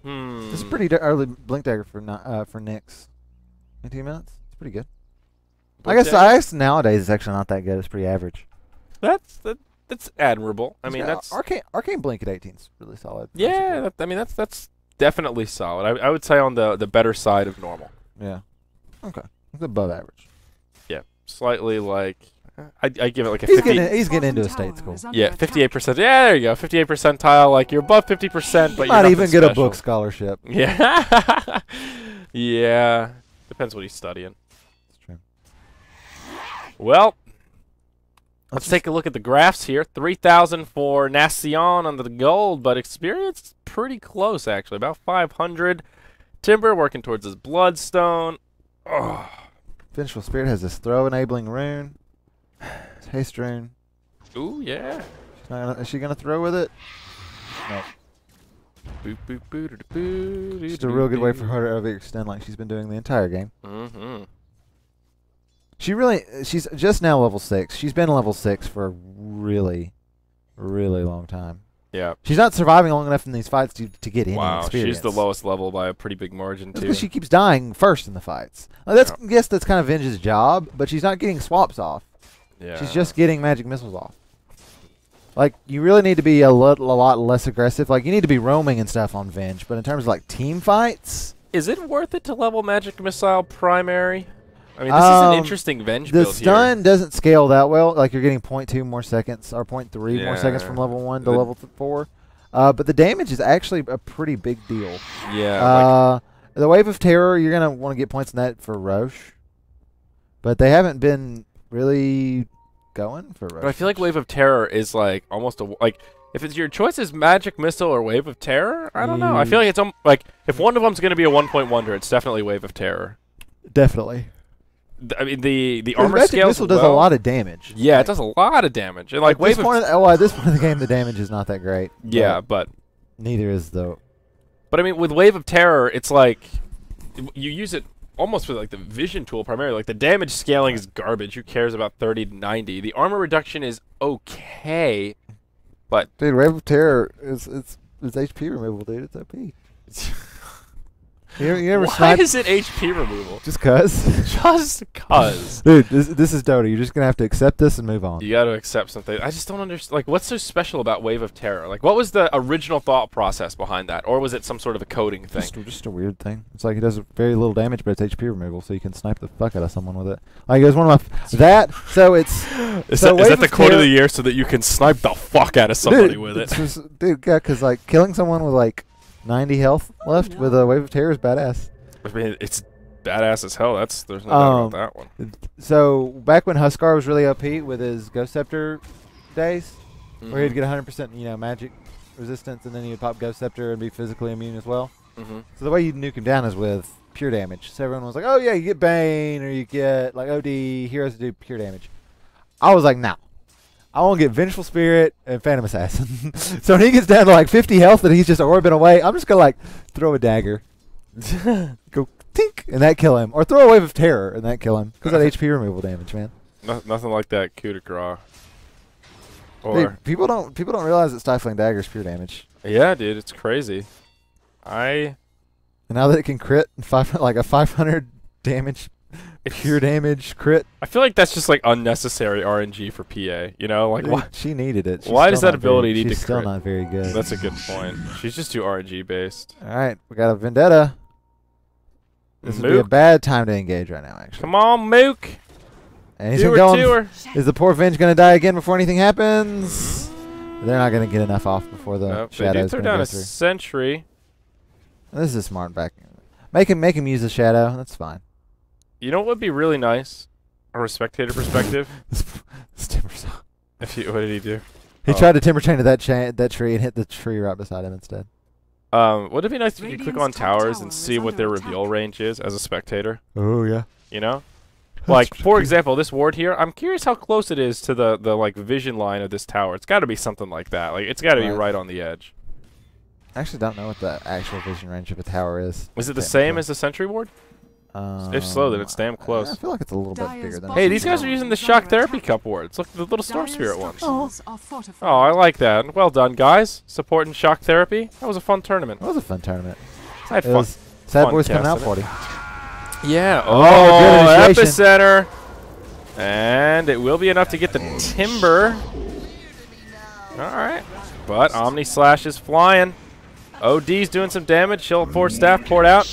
This is a pretty early Blink Dagger for Nyx. 18 minutes? It's pretty good. I guess nowadays it's actually not that good. It's pretty average. That's admirable. I mean, that's Arcane Blink at 18 is really solid. yeah. That's definitely solid. I would say on the better side of normal. Yeah. Okay. It's above average. Yeah, slightly like I give it like a He's 50. getting into a Bottom state tower school. is under Yeah, attack. 58%. Yeah, there you go. 58 percentile. Like you're above 50%, but Might you're even nothing get a special. book scholarship. Yeah. Yeah. Depends what he's studying. That's true. Well, let's take a look at the graphs here. 3,000 for Naseon on the gold, but experience pretty close, actually. About 500. Timber working towards his Bloodstone. Oh. Vengeful Spirit has this throw enabling rune. Haste rune. Ooh, yeah. Is she gonna throw with it? No. Boop, boop, boo, doo, boo, doo, Just a real good way for her to overextend like she's been doing the entire game. Mm-hmm. She's just now level 6. She's been level 6 for a really, really long time. Yeah. She's not surviving long enough in these fights to get any Wow, experience. she's the lowest level by a pretty big margin, That's too. because she keeps dying first in the fights. That's yes, that's kind of Venge's job, but she's not getting swaps off. Yeah. She's just getting magic missiles off. Like, you really need to be a lot less aggressive. Like, you need to be roaming and stuff on Venge, but in terms of, like, team fights... Is it worth it to level Magic Missile primary? I mean, this is an interesting Venge The build stun here. doesn't scale that well. Like, you're getting 0.2 more seconds, or 0.3 more seconds Yeah. from level 1 to The- level 4. But the damage is actually a pretty big deal. Yeah, The Wave of Terror, you're going to want to get points in that for Roche. But they haven't been really going for Roche. but I feel like Wave of Terror is like almost a like if it's your choice is Magic Missile or Wave of Terror. I don't know. I feel like it's like if one of them's going to be a 1-point wonder, it's definitely Wave of Terror. Definitely. I mean the Because armor Magic scales Missile does well. a lot of damage. Yeah, it does a lot of damage. And like At this Wave point, of at this point in the game, the damage is not that great. yeah, but Neither is the... I mean with Wave of Terror, it's like you use it almost with like the vision tool primarily. Like the damage scaling is garbage. Who cares about 30 to 90? The armor reduction is okay, but Dude, Wave of Terror is HP removal, dude. It's OP. You ever why snipe? is it HP removal? Just cuz. Just cuz. Dude, this is Dota. You're just going to have to accept this and move on. You got to accept something. I just don't understand. Like, what's so special about Wave of Terror? Like, what was the original thought process behind that? Or was it some sort of a coding thing? Just a weird thing. It's like it does very little damage, but it's HP removal, so you can snipe the fuck out of someone with it. Like, it was one of my... So it's... Is so that Wave the of quote of Terror- the year so that you can snipe the fuck out of somebody dude, with it? Dude, yeah, because, like, killing someone with, like, 90 health left with a Wave of Terror is badass. I mean, it's badass as hell. There's no doubt about that one. So, back when Huskar was really OP with his Ghost Scepter days, where he'd get 100%, magic resistance, and then he'd pop Ghost Scepter and be physically immune as well. Mm-hmm. So the way you nuke him down is with pure damage. So everyone was like, "Oh yeah, you get Bane or you get like OD heroes that do pure damage." I was like, "No, I want to get Vengeful Spirit and Phantom Assassin." So when he gets down to like 50 health and he's just orbing away, I'm just gonna like throw a dagger, go tink, and that kill him, or throw a Wave of Terror and that kill him because that HP removal damage, man. Nothing like that coup de grace. Or Dude, people don't realize that Stifling Dagger is pure damage. yeah, dude, it's crazy. And now that it can crit like a 500 damage, pure damage crit. I feel like that's just like unnecessary RNG for PA. You know, like Dude, why? she needed it. She's Why does still that not ability very, need to She's still crit? not very good. That's a good point. She's just too RNG based. All right, we got a Vendetta. This would be a Mook. bad time to engage right now, actually. Come on, Mook. And he's Do her going. to her. Is the poor Venge going to die again before anything happens? They're not going to get enough off before the Nope, they do Shadow's throw going to down go a through. sentry. This is smart back. Make him use the Shadow. That's fine. You know what would be really nice, from a spectator perspective? This Timber Saw. What did he do? He tried to Timber Chain to that tree and hit the tree right beside him instead. Would it be nice if you could click on Radiant's top towers tower and is see what under their attack. reveal range is as a spectator? Oh yeah. You know? Like, for example, this ward here, I'm curious how close it is to the like vision line of this tower. It's got to be something like that. Like, it's got to be Right. right on the edge. I actually don't know what the actual vision range of a tower is. Is it the same as the sentry ward? If so, then it's damn I close. feel like it's a little bit Dyer's bigger than. Hey, bottom these guys are tower using the is shock under therapy attack. cup wards. Look, the little storm Dyer's spirit ones. structures are fortified. Oh, I like that. Well done, guys. Supporting shock therapy. That was a fun tournament. That was a fun tournament. I had It fun. was Sad fun Boys coming out casting for it. you. Yeah. Oh, Oh, good initiation. epicenter. And it will be enough to get the timber. All right. But Omni Slash is flying. OD's doing some damage. Shield Port Staff poured out.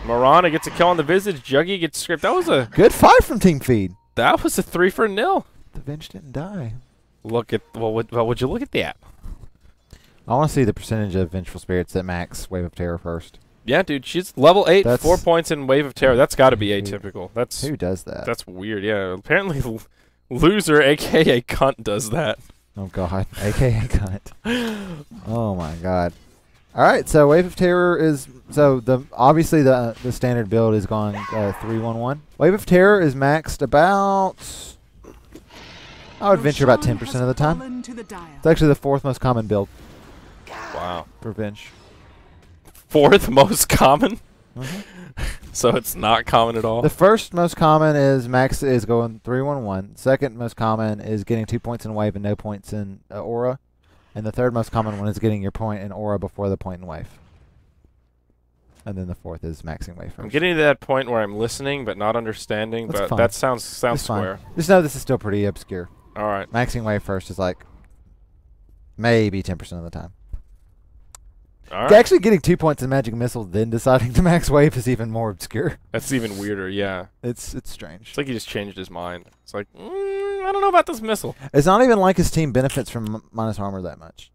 Marana gets a kill on the Visage. Juggy gets script. That was a Good fight from Team Feed. 3 for 0. The Venge didn't die. Look at would you look at that? I want to see the percentage of Vengeful Spirits that max Wave of Terror first. Yeah, dude, she's level 8, That's- 4 points in Wave of Terror. That's got to be atypical. That's Who does that? that's weird. Yeah, apparently loser, aka cunt, does that. Oh god, AKA cunt. Oh my god. All right, so Wave of Terror is obviously the standard build is going 3-1-1. Wave of Terror is maxed about. I would venture about 10% of the time. It's actually the fourth most common build Wow. for Venge. 4th most common. Mhm. So it's not common at all. The first most common is going 3-1-1. Second most common is getting 2 points in Wave and no points in Aura. And the third most common one is getting your point in Aura before the point in Wave. And then the fourth is maxing Wave first. I'm getting to that point where I'm listening but not understanding. That's but fine. that sounds It's fine. square. Just know this is still pretty obscure. All right. Maxing Wave first is like maybe 10% of the time. All right. Actually getting 2 points in Magic Missile then deciding to max Wave is even more obscure. That's even weirder. Yeah. It's strange. It's like he just changed his mind. It's like I don't know about this missile. It's not even like his team benefits from minus armor that much.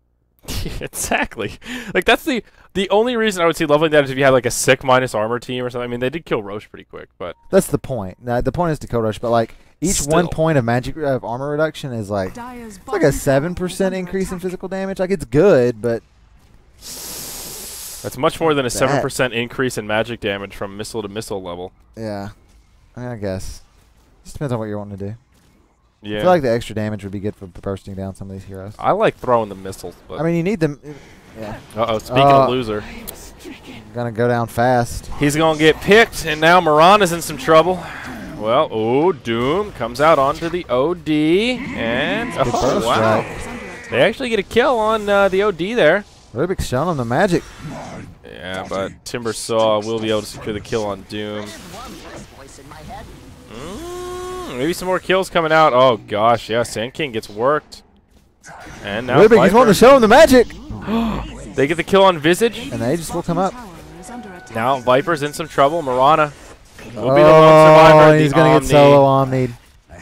Exactly. Like that's the only reason I would see leveling that is if you had like a sick minus armor team or something. I mean, they did kill Roche pretty quick, but That's the point. Now, the point is to code rush, but like each Still. 1 point of magic of armor reduction is like Dyer's it's like a 7% increase in physical damage. Like it's good, but that's much more than a That- 7% increase in magic damage from missile to missile level. yeah, I guess just depends on what you're wanting to do. Yeah. I feel like the extra damage would be good for bursting down some of these heroes. I like throwing the missiles, but I mean, you need them. Yeah, uh-oh, speaking of loser, gonna go down fast. he's going to get picked, and now Marana's in some trouble. Well, oh, Doom comes out onto the OD, and Good burst, wow. right? They actually get a kill on the OD there. Rubik's showing them the magic. Yeah, but Timbersaw will be able to secure the kill on Doom. Maybe some more kills coming out. Oh, gosh, yeah, Sand King gets worked. And now Rubik, he's wanting to show him the magic, they get the kill on Visage. and the Aegis will come up. Now Viper's in some trouble. Marana will be the lone survivor. Oh, of he's the gonna Omni. get solo omnied.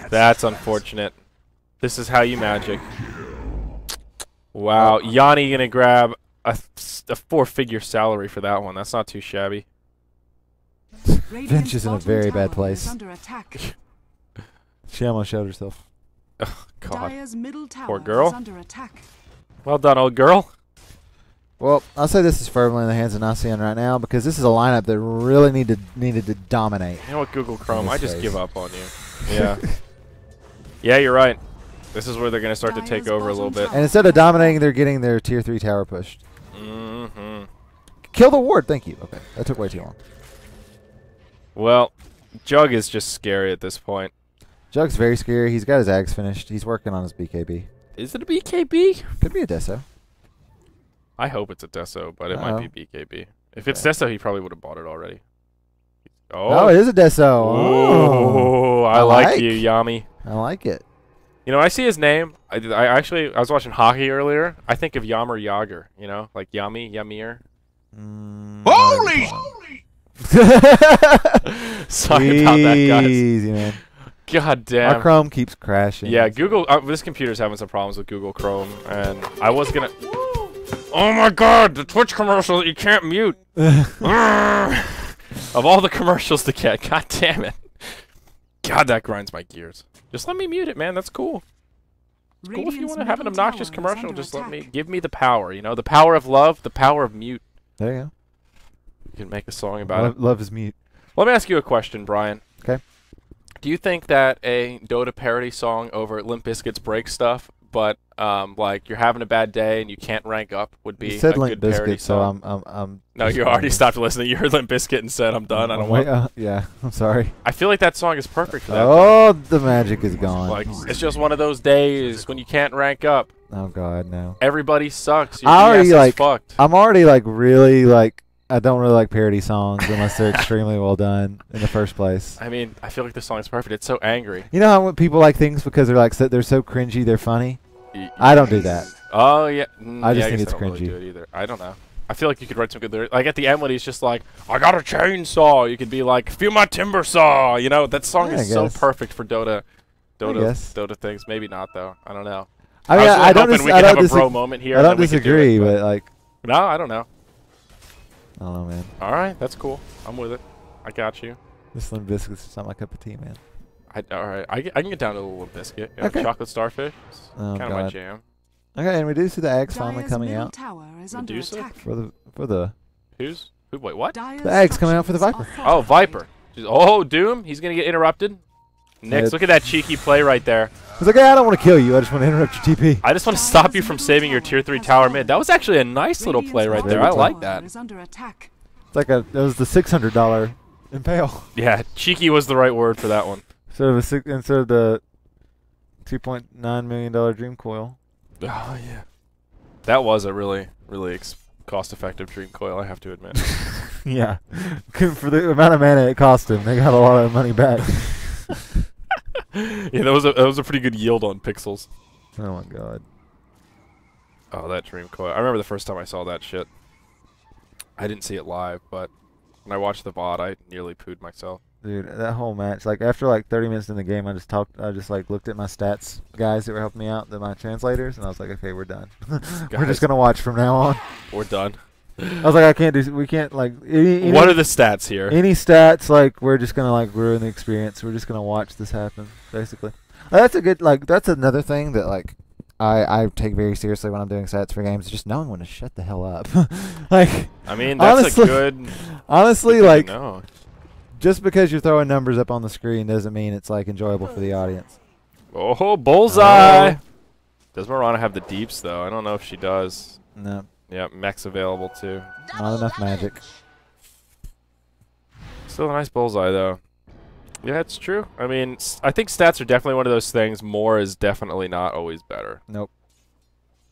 That's unfortunate. This is how you magic. Wow, Yanni gonna grab a 4-figure salary for that one. That's not too shabby. Finch is in a very bad place. She almost showed herself. Oh, God. Dyer's middle tower Poor girl. is under attack. Well done, old girl. Well, I'll say this is firmly in the hands of Naseon right now because this is a lineup that really needed to dominate. You know what, Google Chrome? I just phase. give up on you. Yeah. Yeah, you're right. This is where they're going to start to take over a little bit. And instead of dominating, they're getting their tier 3 tower pushed. Mm-hmm. Kill the ward. Thank you. Okay, that took way too long. Well, Jug is just scary at this point. Jug's very scary. He's got his Ags finished. He's working on his BKB. Is it a BKB? Could be a Deso. I hope it's a Deso, but it might be BKB. If it's Deso, he probably would have bought it already. Oh, it is a Deso. Oh, I like you, Yami. I like it. You know, when I see his name, I was watching hockey earlier. I think of Yammer Yager, you know, like Yami, Yamir. Holy! Sorry about that, guys. Easy, man. God damn. Our Chrome keeps crashing. Yeah, Google. This computer's having some problems with Google Chrome, and I was gonna. Oh my God! The Twitch commercial that you can't mute. Of all the commercials to get, God damn it! God, that grinds my gears. Just let me mute it, man. That's cool. It's cool if you want to have an obnoxious commercial. Just give me the power. You know, the power of love, the power of mute. There you go. You can make a song about it. Love is mute. Let me ask you a question, Brian. Okay. Do you think that a Dota parody song over Limp Bizkit's Break Stuff, but like you're having a bad day and you can't rank up, would be You said a Limp good parody Bizkit, so song? I'm. No, you already stopped listening. You heard Limp Bizkit and said, "I'm done. I don't want." Yeah, I'm sorry. I feel like that song is perfect for that. Oh, the magic is gone. Like it's just one of those days when you can't rank up. Oh God, no. Everybody sucks. Your I already BS is fucked. I'm already really I don't really like parody songs unless they're extremely well done in the first place. I mean, I feel like the song is perfect. It's so angry. You know how people like things because they're so cringy, they're funny. I don't do that. Oh yeah. I just yeah, think it's I don't really cringy. do it either. I don't know. I feel like you could write some good lyrics. Like at the end when he's just like, "I got a chainsaw," you could be like, "Feel my timber saw." You know, that song is so perfect for Dota things. Maybe not though. I don't know. I mean, I was really hoping we could have a bro moment here. I don't and then we could do disagree, it, but like. No, I don't know. I don't know, man. All right, that's cool. I'm with it. I got you. This Limp Bizkit's just not my cup of tea, man. All right, I can get down to a little biscuit. You know, Okay. Chocolate starfish. Oh, Kind of my God. jam. Okay, and we do see the eggs finally coming out Medusa? for the Wait, what? The eggs coming out for the Viper. Oh, Viper. Oh, Doom. He's gonna get interrupted. Nix, Yeah. look at that cheeky play right there. It's like, hey, I don't want to kill you. I just want to interrupt your TP. I just want to stop you from saving your tier 3 tower mid. That was actually a nice little play right there. I like that. It's like that was the $600 impale Yeah, cheeky was the right word for that one. instead of the $2.9 million Dream Coil. Oh yeah, that was a really cost-effective Dream Coil, I have to admit. Yeah, for the amount of mana it cost him, they got a lot of money back. Yeah, that was a pretty good yield on pixels. Oh my God. Oh, that Dream Coil. I remember the first time I saw that shit. I didn't see it live, but when I watched the VOD, I nearly pooed myself. Dude, that whole match, like after like 30 minutes in the game, I just like looked at my stats guys that were helping me out, my translators, and I was like, okay, we're done. We're just gonna watch from now on. We're done. I was like, we can't like any what are the stats here? Any stats, like we're just gonna like ruin the experience. We're just gonna watch this happen, basically. That's a good that's another thing that like I take very seriously when I'm doing stats for games, just knowing when to shut the hell up. Like, I mean, that's honestly, a good. Honestly, good like, no. Just because you're throwing numbers up on the screen doesn't mean it's like enjoyable for the audience. Oh, bullseye! Does Mirana have the deeps though? I don't know if she does. No. Yeah, mech's available too. Not enough magic. Still a nice bullseye though. Yeah, it's true. I mean, I think stats are definitely one of those things. More is definitely not always better. Nope.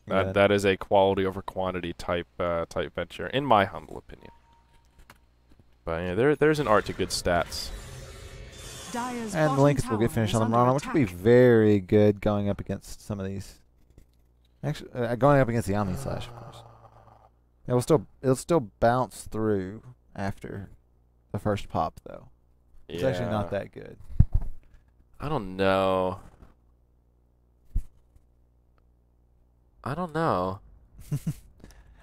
That is a quality over quantity type venture, in my humble opinion. But yeah, there's an art to good stats. And the Lincolns will get finished on the Mirana, which will be very good going up against some of these. Actually, going up against the Yami Slash, of course. It'll still bounce through after the first pop, though. It's actually not that good. I don't know. I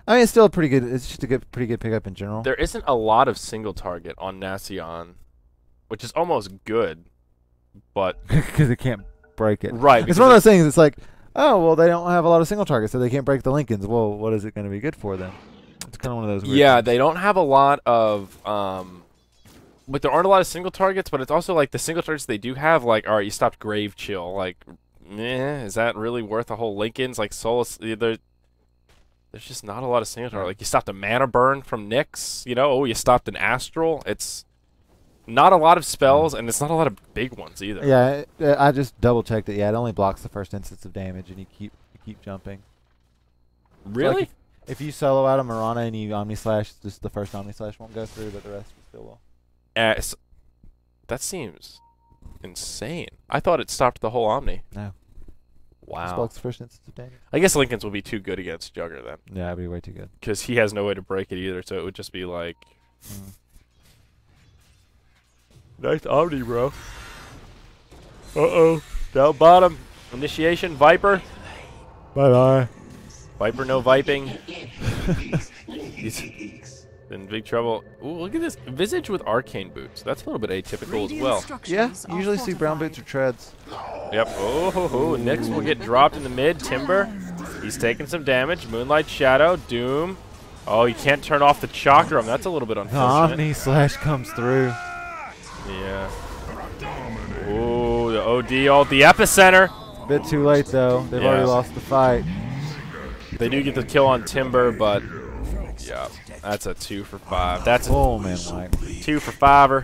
mean, it's still pretty good. It's just a pretty good pickup in general. There isn't a lot of single target on Naseon, which is almost good, but because it can't break it. Right. It's one of those things. It's like, oh well, they don't have a lot of single targets, so they can't break the Lincolns. Well, what is it going to be good for then? It's kind of one of those weird Yeah, things. they don't have a lot of but there aren't a lot of single targets, but it's also like the single targets they do have, like, all right, you stopped Grave Chill. Like, is that really worth a whole Lincoln's? Like, Solus, there's just not a lot of single targets. Like, you stopped a Mana Burn from Nyx, you know? Oh, you stopped an Astral. It's not a lot of spells, and it's not a lot of big ones either. Yeah, I just double-checked it. Yeah, it only blocks the first instance of damage, and you keep jumping. Really? Like if you solo out a Mirana and you Omni Slash, just the first Omni Slash won't go through, but the rest still will. That seems insane. I thought it stopped the whole Omni. No. Wow. Just blocks the first instance of damage. I guess Lincoln's will be too good against Jugger then. Yeah, it'd be way too good. Because he has no way to break it either, so it would just be like... Nice Omni, bro. Uh-oh. Down bottom. Initiation, Viper. Bye-bye. Viper, no viping. He's in big trouble. Ooh, look at this. Visage with Arcane Boots. That's a little bit atypical as well. Yeah, you usually see brown boots or treads. Yep. Oh, ho, ho. Nyx will get dropped in the mid. Timber. He's taking some damage. Moonlight Shadow. Doom. Oh, you can't turn off the Chakram. That's a little bit unfortunate. Omni Slash comes through. Yeah. Ooh, the OD ult. The Epicenter. A bit too late, though. They've already lost the fight. They do get the kill on Timber, but yeah, that's a 2 for 5. That's a Oh, man, Mike. 2 for 5-er.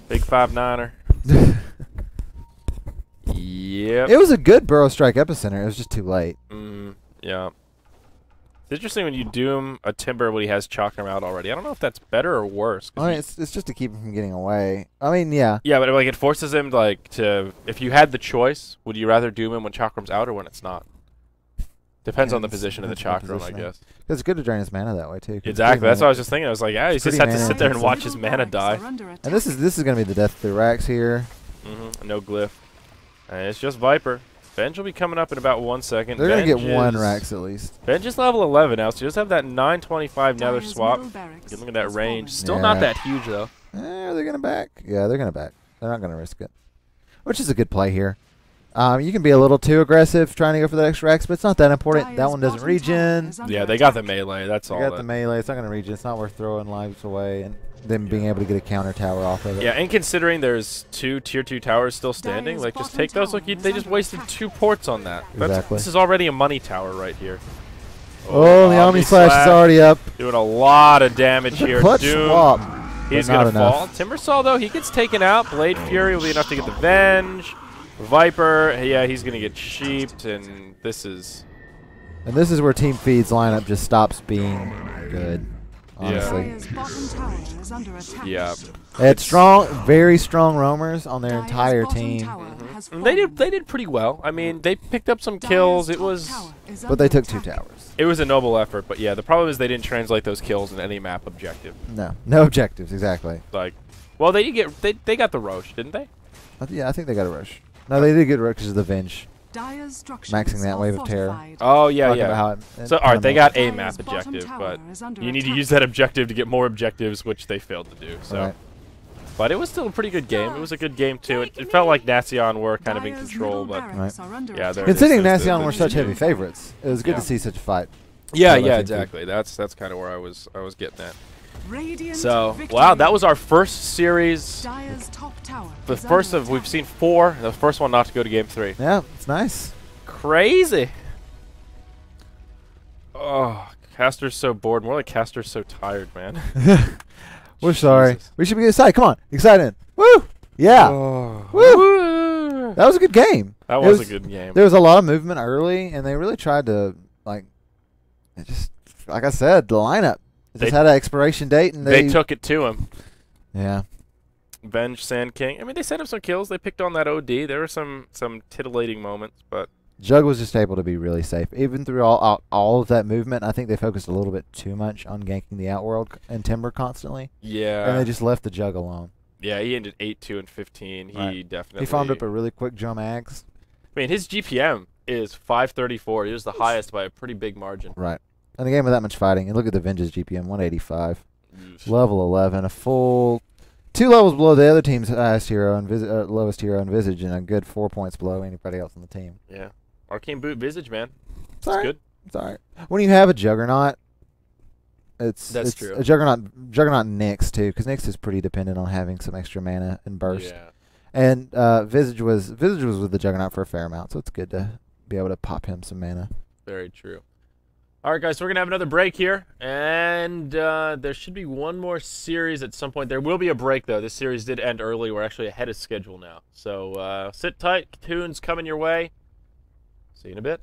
Big 5-9er. Yep. It was a good Burrow Strike Epicenter. It was just too late. Yeah. It's interesting when you doom a Timber when he has Chakram out already. I don't know if that's better or worse. I mean, it's just to keep him from getting away. I mean, yeah. Yeah, but like it forces him like to. If you had the choice, would you rather doom him when Chakram's out or when it's not? Depends on the position of the Chakram, I guess. It's good to drain his mana that way too. Exactly. That's what I was just thinking. I was like, yeah, he just had to sit there and watch his mana die. And this is gonna be the death through racks here. No glyph. And it's just Viper. Venge will be coming up in about 1 second. They're gonna get 1 racks at least. Venge is level 11 now, so you just have that 925 nether swap. Good look at that range. Still not that huge though. Are they gonna back? Yeah, they're gonna back. They're not gonna risk it, which is a good play here. You can be a little too aggressive trying to go for the extra racks, but it's not that important. That one doesn't regen. Yeah, they got the melee. That's all. They got the melee. It's not going to regen. It's not worth throwing lives away and then being able to get a counter tower off of it. Yeah, and considering there's 2 tier 2 towers still standing, like just take those. Look, they just wasted 2 ports on that. Exactly. This is already a money tower right here. Oh, the Omni Slash is already up. Doing a lot of damage here. Clutch Doom. swap. He's going to fall. Timbersaw, though, he gets taken out. Blade Fury will be enough to get the Venge. Viper, yeah, he's going to get sheeped, and this is... And this is where Team Feed's lineup just stops being good, honestly. Yeah. They had strong, very strong roamers on their entire team. And they did pretty well. I mean, they picked up some kills. It was... But they took 2 towers. It was a noble effort, but yeah, the problem is they didn't translate those kills in any map objective. No objectives, exactly. Like, well, they did get... They got the Roche, didn't they? Yeah, I think they got a rush. No, they did get Roche because of the Venge. Maxing that wave of terror. Oh, yeah, yeah. So, alright, they got a Dyer's map bottom objective, tower but is under you need to attack. use that objective to get more objectives, which they failed to do. So, Right. But it was still a pretty good game. It was a good game, too. It felt like Naseon were kind of in control, but... Yeah, they're... Considering Naseon were such heavy favorites, it was good to see such a fight. Yeah, yeah, exactly. That's kind of where I was getting at. So, wow, that was our first series. The first of, we've seen 4. The first one not to go to game 3. Yeah, it's nice. Crazy. Oh, Caster's so bored. More like Caster's so tired, man. We're sorry. Jesus. We should be excited. Come on, excited. Woo! Yeah. Oh. Woo! That was a good game. That was a good game. There was a lot of movement early, and they really tried to, like, it just, like I said, the lineup. It just had an expiration date, and they took it to him. Yeah. Venge, Sand King. I mean, they set up some kills. They picked on that OD. There were some titillating moments, but Jug was just able to be really safe. Even through all of that movement, I think they focused a little bit too much on ganking the Outworld and Timber constantly. Yeah. And they just left the Jug alone. Yeah, he ended 8-2 and 15. He definitely... He farmed up a really quick Drum Axe. I mean, his GPM is 534. He was the highest by a pretty big margin. Right. In a game with that much fighting, and look at the Venge's GPM, 185. Level 11, a full 2 levels below the other team's highest hero and lowest hero and Visage, and a good 4 points below anybody else on the team. Yeah. Arcane Boot Visage, man. It's all right. Good. It's all right. When you have a Juggernaut, It's true. a Juggernaut Nyx too, because Nyx is pretty dependent on having some extra mana and burst. Yeah. And Visage was with the Juggernaut for a fair amount, so it's good to be able to pop him some mana. Very true. All right, guys, so we're going to have another break here, and there should be one more series at some point. There will be a break, though. This series did end early. We're actually ahead of schedule now. So sit tight. Tunes coming your way. See you in a bit.